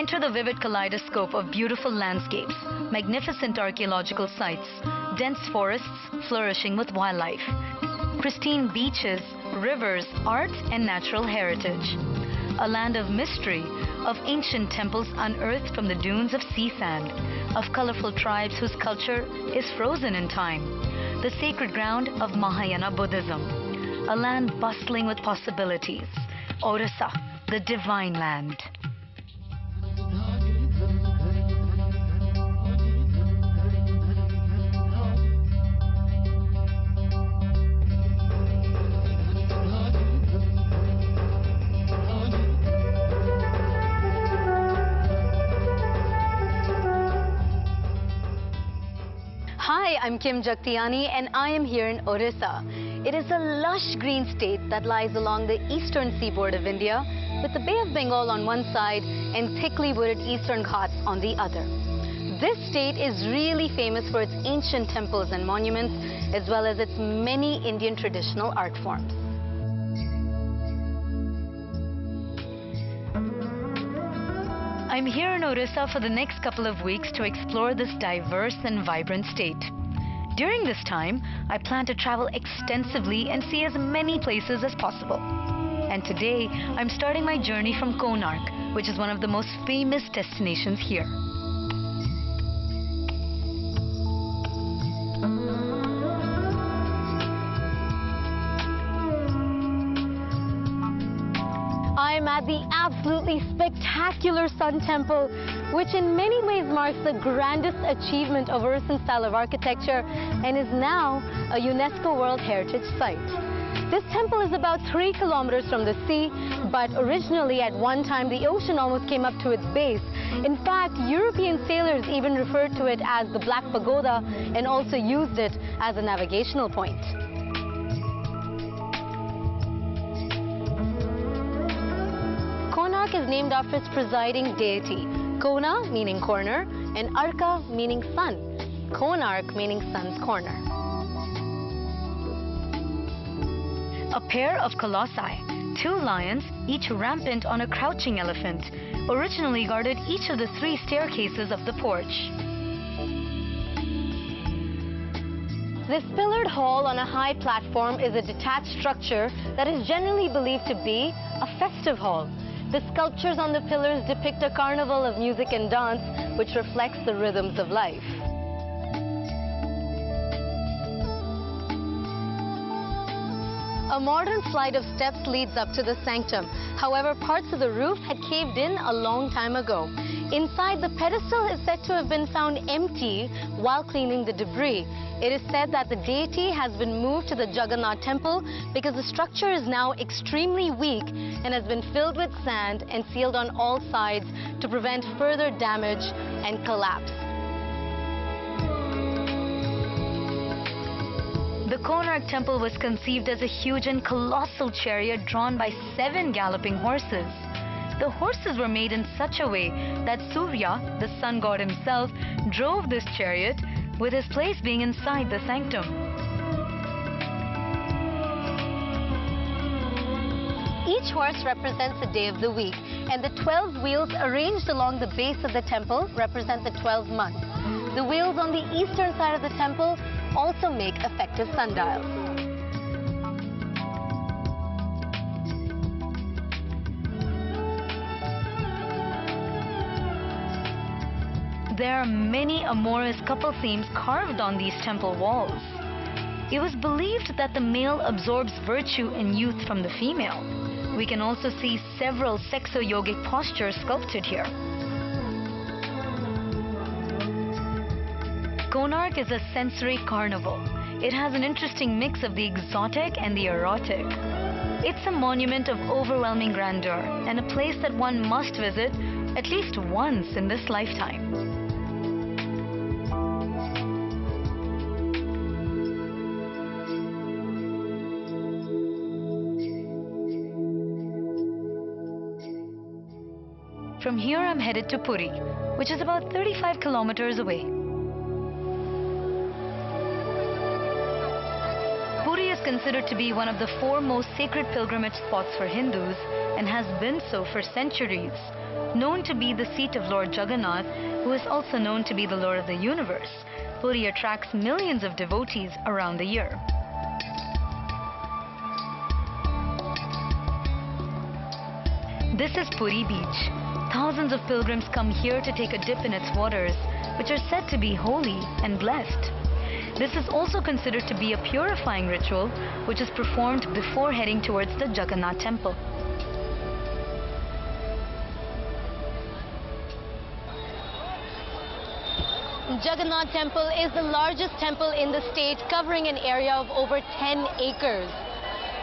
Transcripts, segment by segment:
Enter the vivid kaleidoscope of beautiful landscapes, magnificent archaeological sites, dense forests flourishing with wildlife, pristine beaches, rivers, art, and natural heritage. A land of mystery, of ancient temples unearthed from the dunes of sea sand, of colorful tribes whose culture is frozen in time, the sacred ground of Mahayana Buddhism, a land bustling with possibilities, Orissa, the divine land. Hi, I'm Kim Jagtiani and I am here in Orissa. It is a lush green state that lies along the eastern seaboard of India with the Bay of Bengal on one side and thickly wooded eastern Ghats on the other. This state is really famous for its ancient temples and monuments as well as its many Indian traditional art forms. I'm here in Orissa for the next couple of weeks to explore this diverse and vibrant state. During this time, I plan to travel extensively and see as many places as possible. And today, I'm starting my journey from Konark, which is one of the most famous destinations here. I am at the absolutely spectacular Sun Temple, which in many ways marks the grandest achievement of Orissan style of architecture and is now a UNESCO World Heritage Site. This temple is about 3 kilometers from the sea, but originally at one time the ocean almost came up to its base. In fact, European sailors even referred to it as the Black Pagoda and also used it as a navigational point. Konark is named after its presiding deity, Kona meaning corner and Arka meaning sun, Konark meaning sun's corner. A pair of colossi, 2 lions, each rampant on a crouching elephant, originally guarded each of the 3 staircases of the porch. This pillared hall on a high platform is a detached structure that is generally believed to be a festive hall. The sculptures on the pillars depict a carnival of music and dance, which reflects the rhythms of life. A modern flight of steps leads up to the sanctum. However, parts of the roof had caved in a long time ago. Inside, the pedestal is said to have been found empty while cleaning the debris. It is said that the deity has been moved to the Jagannath temple because the structure is now extremely weak and has been filled with sand and sealed on all sides to prevent further damage and collapse. The Konark temple was conceived as a huge and colossal chariot drawn by 7 galloping horses. The horses were made in such a way that Surya, the sun god himself, drove this chariot, with his place being inside the sanctum. Each horse represents a day of the week, and the 12 wheels arranged along the base of the temple represent the 12 months. The wheels on the eastern side of the temple also make effective sundials. There are many amorous couple themes carved on these temple walls. It was believed that the male absorbs virtue and youth from the female. We can also see several sexo-yogic postures sculpted here. Konark is a sensory carnival. It has an interesting mix of the exotic and the erotic. It's a monument of overwhelming grandeur and a place that one must visit at least once in this lifetime. From here, I'm headed to Puri, which is about 35 kilometers away. Puri is considered to be one of the 4 most sacred pilgrimage spots for Hindus and has been so for centuries. Known to be the seat of Lord Jagannath, who is also known to be the Lord of the universe, Puri attracts millions of devotees around the year. This is Puri Beach. Thousands of pilgrims come here to take a dip in its waters, which are said to be holy and blessed. This is also considered to be a purifying ritual, which is performed before heading towards the Jagannath temple. Jagannath Temple is the largest temple in the state, covering an area of over 10 acres.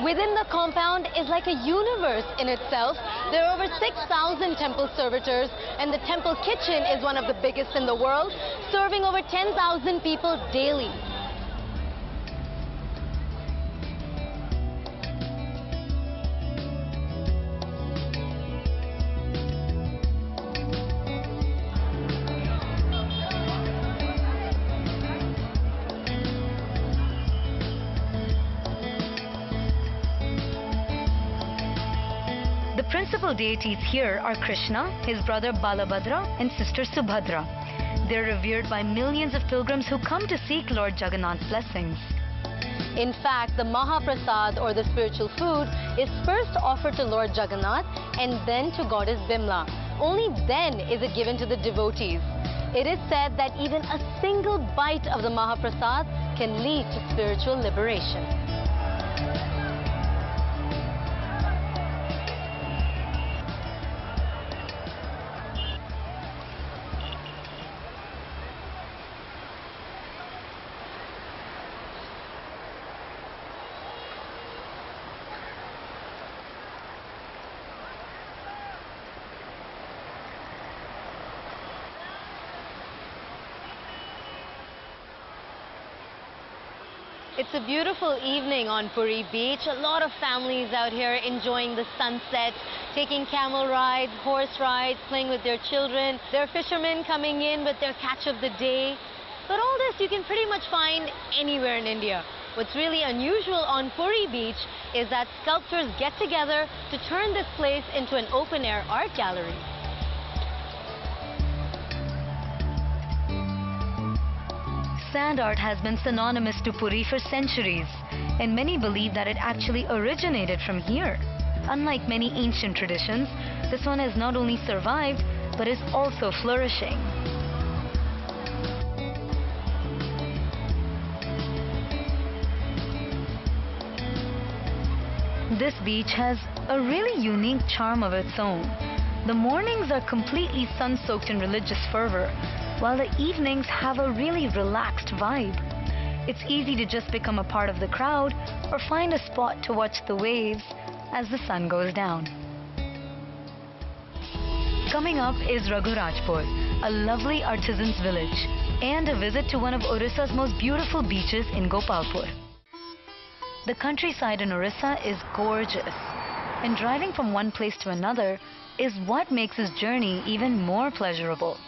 Within the compound is like a universe in itself. There are over 6,000 temple servitors, and the temple kitchen is one of the biggest in the world, serving over 10,000 people daily. The principal deities here are Krishna, his brother Balabhadra, and sister Subhadra. They're revered by millions of pilgrims who come to seek Lord Jagannath's blessings. In fact, the Mahaprasad, or the spiritual food, is first offered to Lord Jagannath and then to goddess Bimla. Only then is it given to the devotees. It is said that even a single bite of the Mahaprasad can lead to spiritual liberation. It's a beautiful evening on Puri Beach. A lot of families out here enjoying the sunset, taking camel rides, horse rides, playing with their children. There are fishermen coming in with their catch of the day. But all this you can pretty much find anywhere in India. What's really unusual on Puri Beach is that sculptors get together to turn this place into an open-air art gallery. Sand art has been synonymous to Puri for centuries, and many believe that it actually originated from here. Unlike many ancient traditions, this one has not only survived, but is also flourishing. This beach has a really unique charm of its own. The mornings are completely sun-soaked in religious fervor, while the evenings have a really relaxed vibe. It's easy to just become a part of the crowd or find a spot to watch the waves as the sun goes down. Coming up is Raghurajpur, a lovely artisan's village, and a visit to one of Orissa's most beautiful beaches in Gopalpur. The countryside in Orissa is gorgeous, and driving from one place to another is what makes this journey even more pleasurable.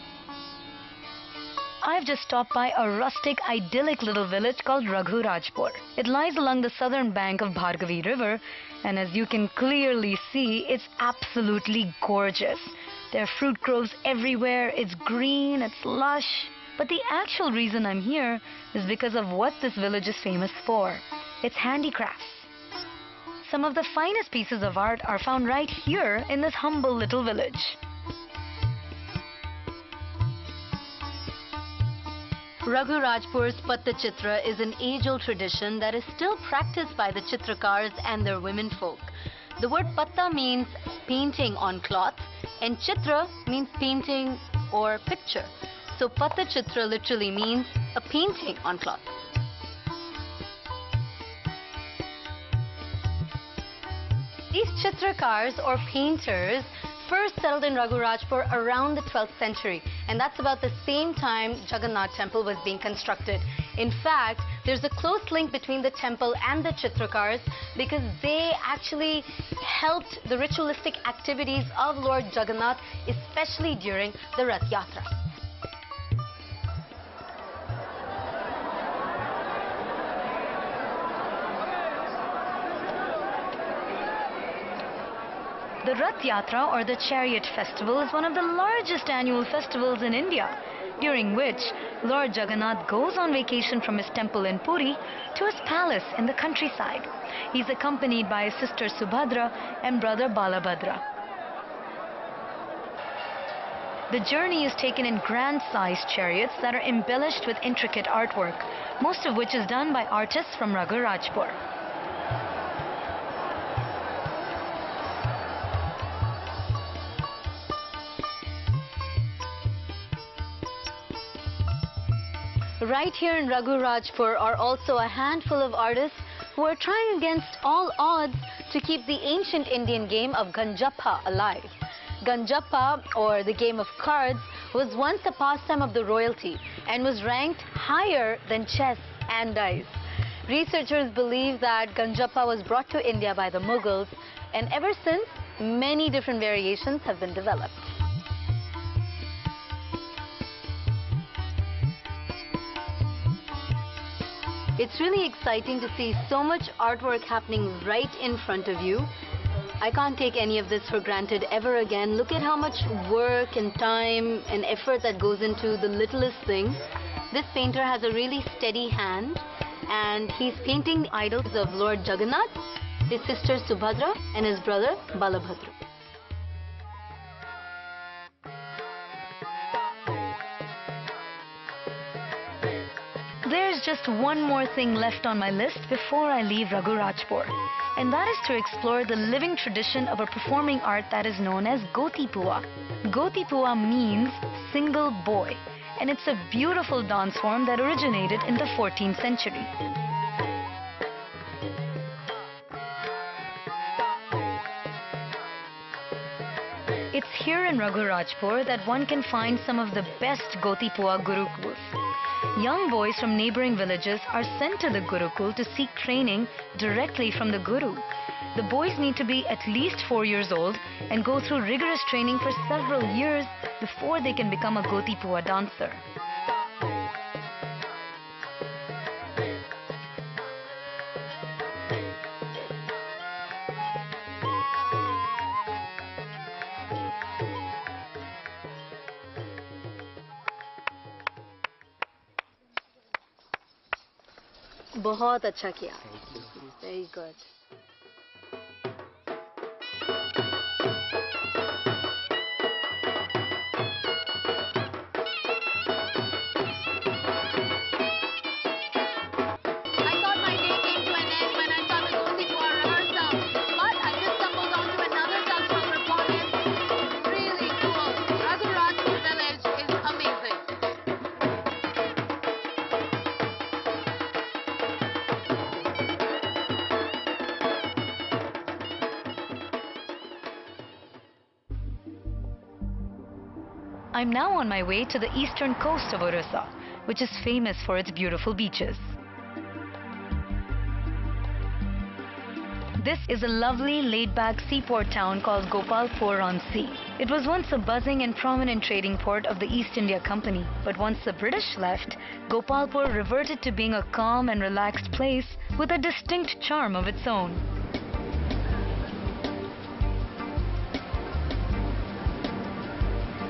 I've just stopped by a rustic, idyllic little village called Raghurajpur. It lies along the southern bank of Bhargavi River, and as you can clearly see, it's absolutely gorgeous. There are fruit groves everywhere, it's green, it's lush. But the actual reason I'm here is because of what this village is famous for. It's handicrafts. Some of the finest pieces of art are found right here in this humble little village. Raghurajpur's Patta Chitra is an age-old tradition that is still practiced by the Chitrakars and their womenfolk. The word Patta means painting on cloth, and Chitra means painting or picture. So Patta Chitra literally means a painting on cloth. These Chitrakars or painters first settled in Raghurajpur around the 12th century, and that's about the same time Jagannath temple was being constructed. In fact, there's a close link between the temple and the Chitrakars because they actually helped the ritualistic activities of Lord Jagannath, especially during the Rath Yatra. The The Rath Yatra or the Chariot Festival is one of the largest annual festivals in India, during which Lord Jagannath goes on vacation from his temple in Puri to his palace in the countryside. He's accompanied by his sister Subhadra and brother Balabhadra. The journey is taken in grand-sized chariots that are embellished with intricate artwork, most of which is done by artists from Raghurajpur. Right here in Raghurajpur are also a handful of artists who are trying against all odds to keep the ancient Indian game of Ganjappa alive. Ganjappa, or the game of cards, was once a pastime of the royalty and was ranked higher than chess and dice. Researchers believe that Ganjappa was brought to India by the Mughals, and ever since, many different variations have been developed. It's really exciting to see so much artwork happening right in front of you. I can't take any of this for granted ever again. Look at how much work and time and effort that goes into the littlest thing. This painter has a really steady hand, and he's painting idols of Lord Jagannath, his sister Subhadra, and his brother Balabhadra. There's just one more thing left on my list before I leave Raghurajpur, and that is to explore the living tradition of a performing art that is known as Gotipua. Gotipua means single boy, and it's a beautiful dance form that originated in the 14th century. It's here in Raghurajpur that one can find some of the best Gotipua Gurukuls. Young boys from neighboring villages are sent to the Gurukul to seek training directly from the Guru. The boys need to be at least 4 years old and go through rigorous training for several years before they can become a Gotipua dancer. बहुत अच्छा किया. Very good. I'm now on my way to the eastern coast of Orissa, which is famous for its beautiful beaches. This is a lovely laid-back seaport town called Gopalpur on sea. It was once a buzzing and prominent trading port of the East India Company, but once the British left, Gopalpur reverted to being a calm and relaxed place with a distinct charm of its own.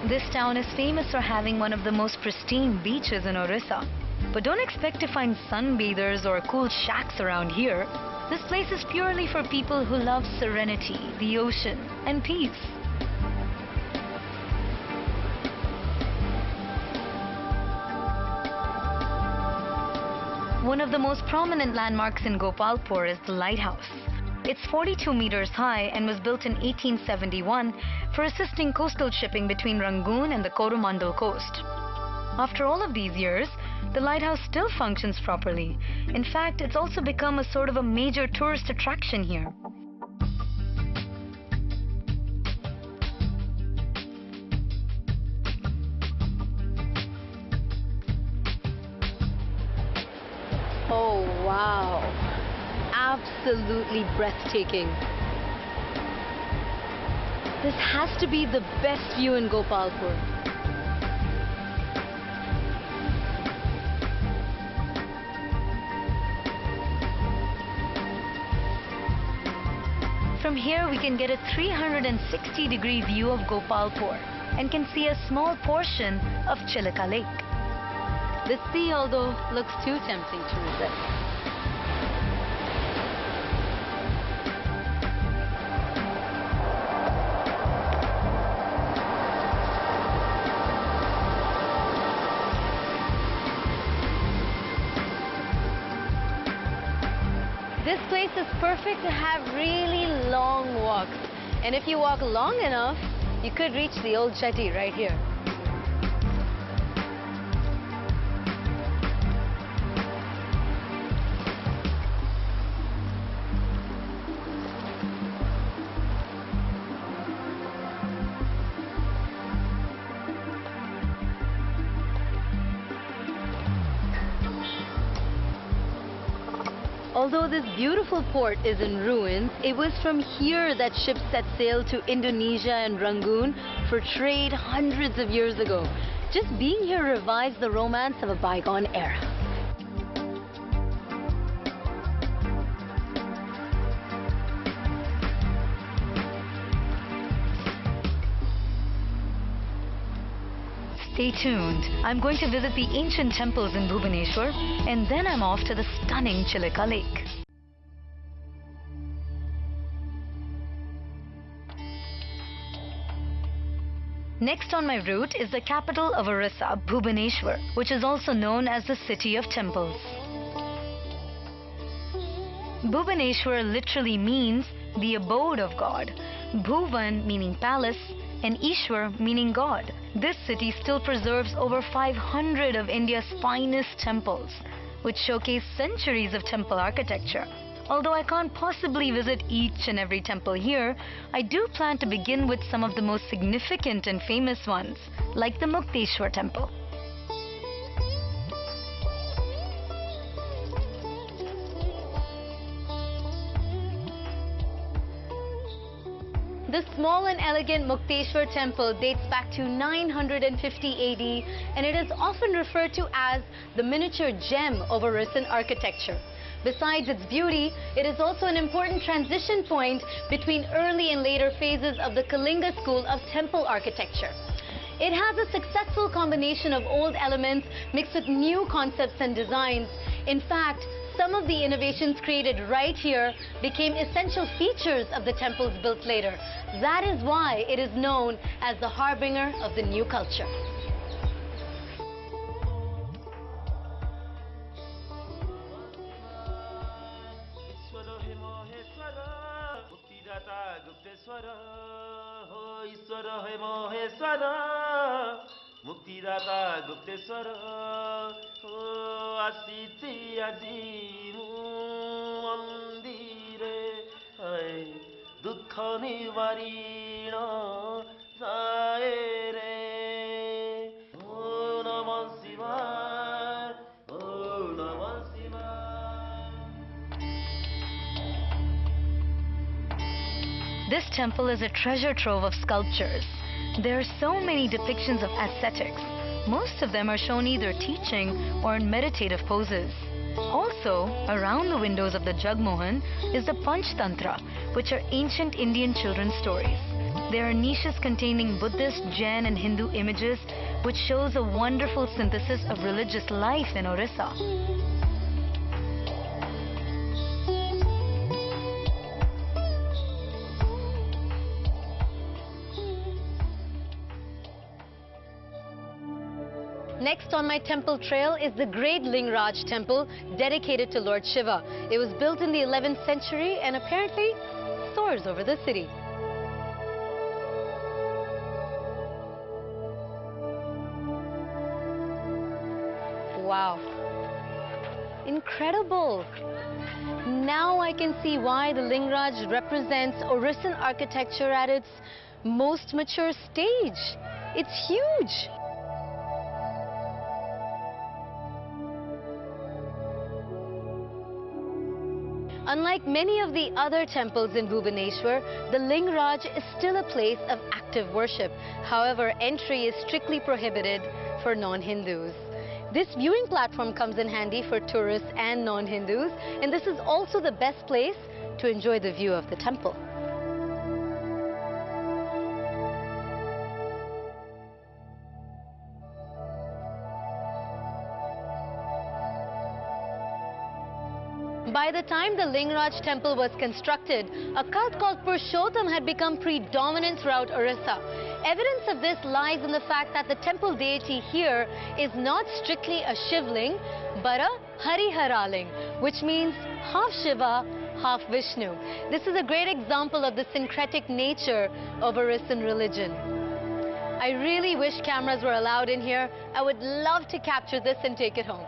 This town is famous for having one of the most pristine beaches in Orissa. But don't expect to find sunbathers or cool shacks around here. This place is purely for people who love serenity, the ocean, and peace. One of the most prominent landmarks in Gopalpur is the lighthouse. It's 42 meters high and was built in 1871 for assisting coastal shipping between Rangoon and the Coromandel coast. After all of these years, the lighthouse still functions properly. In fact, it's also become a sort of a major tourist attraction here. Oh, wow. Absolutely breathtaking. This has to be the best view in Gopalpur. From From here, we can get a 360-degree view of Gopalpur and can see a small portion of Chilika Lake. The sea, although, looks too tempting to resist. This place is perfect to have really long walks. And if you walk long enough, you could reach the old jetty right here. Although this beautiful port is in ruins, it was from here that ships set sail to Indonesia and Rangoon for trade hundreds of years ago. Just being here revives the romance of a bygone era. Stay tuned. I'm going to visit the ancient temples in Bhubaneswar, and then I'm off to the stunning Chilika Lake. Next on my route is the capital of Orissa, Bhubaneswar, which is also known as the City of Temples. Bhubaneswar literally means the abode of God. Bhuvan meaning palace, and Ishwar meaning God. This city still preserves over 500 of India's finest temples, which showcase centuries of temple architecture. Although I can't possibly visit each and every temple here, I do plan to begin with some of the most significant and famous ones, like the Mukteshwar temple. The small and elegant Mukteshwar temple dates back to 950 AD, and it is often referred to as the miniature gem of Orissan architecture. Besides its beauty, it is also an important transition point between early and later phases of the Kalinga school of temple architecture. It has a successful combination of old elements mixed with new concepts and designs. In fact, some of the innovations created right here became essential features of the temples built later. That is why it is known as the harbinger of the new culture. Muktidata Gupteswara Asiti Aji Mandire Dukha Nivarina Saere Om Namah Shivaya Om Namah Shivaya. This temple is a treasure trove of sculptures. There are so many depictions of ascetics. Most of them are shown either teaching or in meditative poses. Also, around the windows of the Jagmohan is the Panchtantra, which are ancient Indian children's stories. There are niches containing Buddhist, Jain and Hindu images, which shows a wonderful synthesis of religious life in Orissa. Next on my temple trail is the great Lingraj temple dedicated to Lord Shiva. It was built in the 11th century and apparently soars over the city. Wow. Incredible. Now I can see why the Lingraj represents Orissan architecture at its most mature stage. It's huge. Unlike many of the other temples in Bhubaneswar, the Lingraj is still a place of active worship. However, entry is strictly prohibited for non-Hindus. This viewing platform comes in handy for tourists and non-Hindus, and this is also the best place to enjoy the view of the temple. By the time the Lingraj temple was constructed, a cult called Purushottam had become predominant throughout Orissa. Evidence of this lies in the fact that the temple deity here is not strictly a Shivling, but a Hariharaling, which means half Shiva, half Vishnu. This is a great example of the syncretic nature of Orissan religion. I really wish cameras were allowed in here. I would love to capture this and take it home.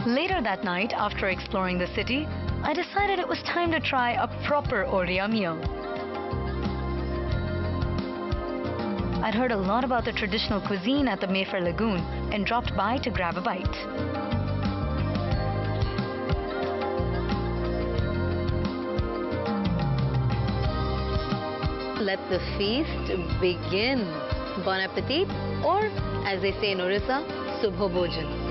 Later that night, after exploring the city, I decided it was time to try a proper Oriya meal. I'd heard a lot about the traditional cuisine at the Mayfair Lagoon and dropped by to grab a bite. Let the feast begin. Bon appetit, or as they say in Orissa, Subho Bhojan.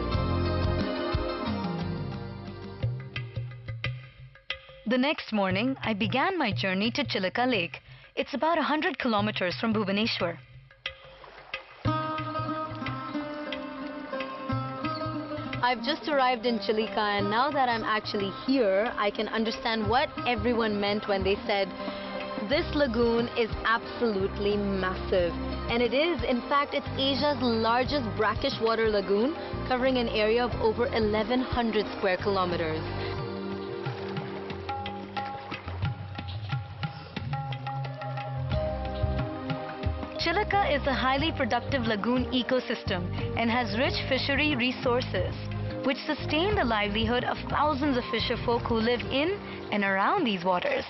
The next morning, I began my journey to Chilika Lake. It's about 100 kilometers from Bhubaneswar. I've just arrived in Chilika, and now that I'm actually here, I can understand what everyone meant when they said, this lagoon is absolutely massive. And it is. In fact, it's Asia's largest brackish water lagoon, covering an area of over 1,100 square kilometers. Chilika is a highly productive lagoon ecosystem and has rich fishery resources, which sustain the livelihood of thousands of fisher folk who live in and around these waters.